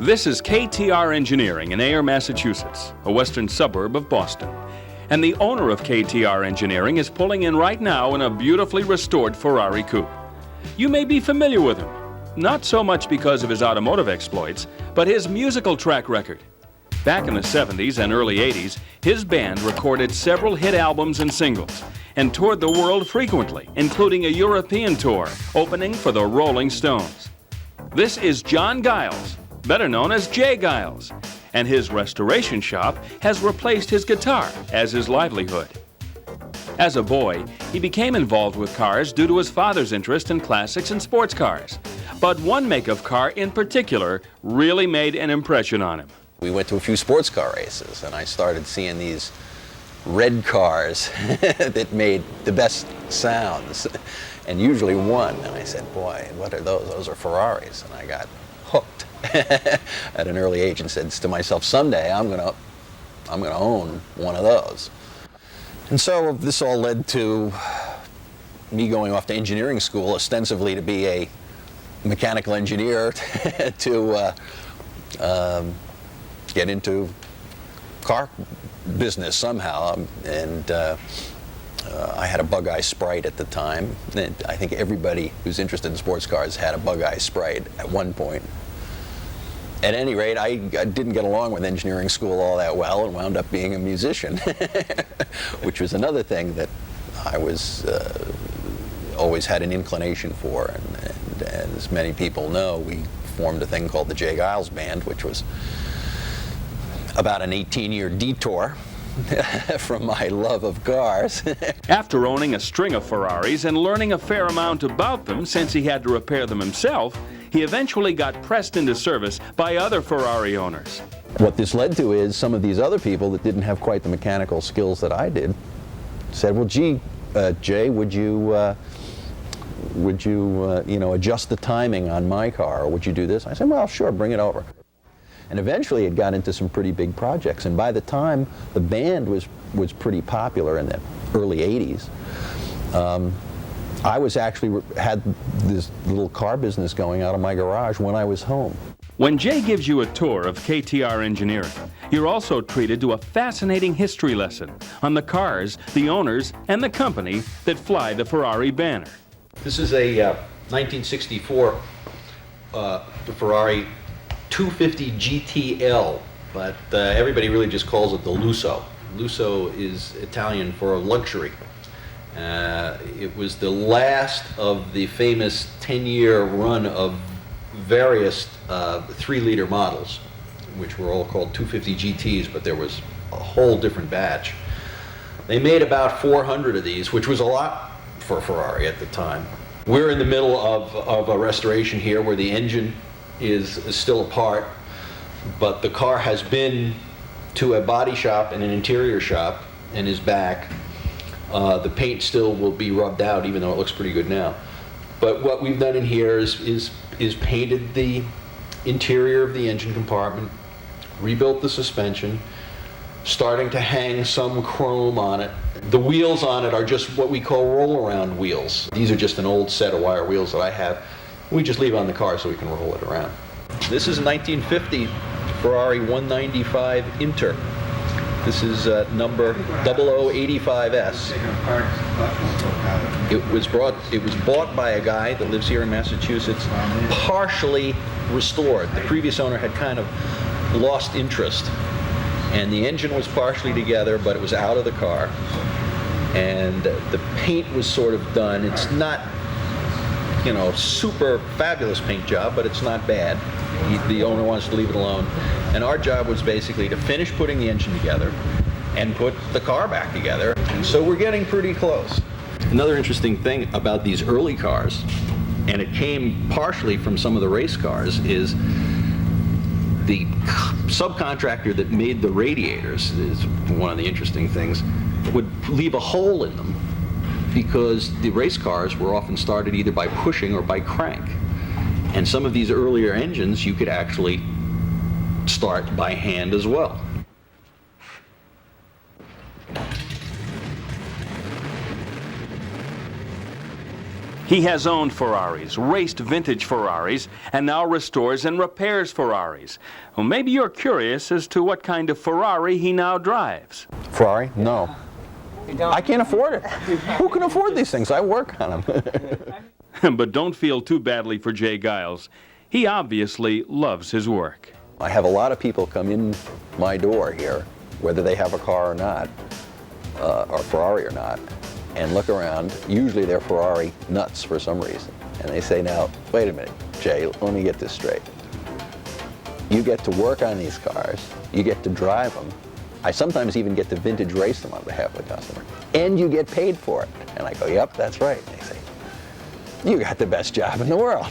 This is KTR Engineering in Ayer, Massachusetts, a western suburb of Boston. And the owner of KTR Engineering is pulling in right now in a beautifully restored Ferrari coupe. You may be familiar with him, not so much because of his automotive exploits, but his musical track record. Back in the 70s and early 80s, his band recorded several hit albums and singles and toured the world frequently, including a European tour, opening for the Rolling Stones. This is J.Geils, better known as J.Geils, and his restoration shop has replaced his guitar as his livelihood. As a boy, he became involved with cars due to his father's interest in classics and sports cars. But one make of car in particular really made an impression on him. We went to a few sports car races, and I started seeing these red cars that made the best sounds, and usually won. And I said, boy, what are those? Those are Ferraris. And I got hooked at an early age and said to myself, someday I'm gonna own one of those. And so this all led to me going off to engineering school, ostensibly to be a mechanical engineer, to get into car business somehow. And I had a Bug-Eye Sprite at the time. And I think everybody who's interested in sports cars had a Bug-Eye Sprite at one point. At any rate, I didn't get along with engineering school all that well and wound up being a musician, which was another thing that I was always had an inclination for. And as many people know, we formed a thing called the JGeils Band, which was about an 18-year detour from my love of cars. After owning a string of Ferraris and learning a fair amount about them since he had to repair them himself, he eventually got pressed into service by other Ferrari owners. What this led to is some of these other people that didn't have quite the mechanical skills that I did said, well, gee, Jay, would you adjust the timing on my car, or would you do this? I said, well, sure, bring it over. And eventually it got into some pretty big projects. And by the time the band was pretty popular in the early 80s, I was actually had this little car business going out of my garage when I was home. When Jay gives you a tour of KTR Engineering, you're also treated to a fascinating history lesson on the cars, the owners, and the company that fly the Ferrari banner. This is a 1964 Ferrari 250 GTL, but everybody really just calls it the Lusso. Lusso is Italian for luxury. It was the last of the famous 10-year run of various 3-liter models, which were all called 250 GTs, but there was a whole different batch. They made about 400 of these, which was a lot for Ferrari at the time. We're in the middle of a restoration here where the engine is still apart, but the car has been to a body shop and an interior shop and is back. The paint still will be rubbed out, even though it looks pretty good now. But what we've done in here is painted the interior of the engine compartment, rebuilt the suspension, starting to hang some chrome on it. The wheels on it are just what we call roll-around wheels. These are just an old set of wire wheels that I have. We just leave it on the car so we can roll it around. This is a 1950 Ferrari 195 Inter. This is number 0085S. It was bought by a guy that lives here in Massachusetts, partially restored. The previous owner had kind of lost interest, and the engine was partially together, but it was out of the car, and the paint was sort of done. It's not, super fabulous paint job, but it's not bad. The owner wants to leave it alone. And our job was basically to finish putting the engine together and put the car back together. And so we're getting pretty close. Another interesting thing about these early cars, and it came partially from some of the race cars, is the subcontractor that made the radiators, is one of the interesting things, would leave a hole in them because the race cars were often started either by pushing or by crank. And some of these earlier engines you could actually start by hand as well. He has owned Ferraris, raced vintage Ferraris, and now restores and repairs Ferraris. Well, maybe you're curious as to what kind of Ferrari he now drives. Ferrari? No. I can't afford it. Who can afford these things? I work on them. But don't feel too badly for J.Geils. He obviously loves his work. I have a lot of people come in my door here, whether they have a car or not, or Ferrari or not, and look around. Usually they're Ferrari nuts for some reason. And they say, now, wait a minute, Jay, let me get this straight. You get to work on these cars, you get to drive them. I sometimes even get to vintage race them on behalf of the customer. And you get paid for it. And I go, yep, that's right. And they say, you got the best job in the world.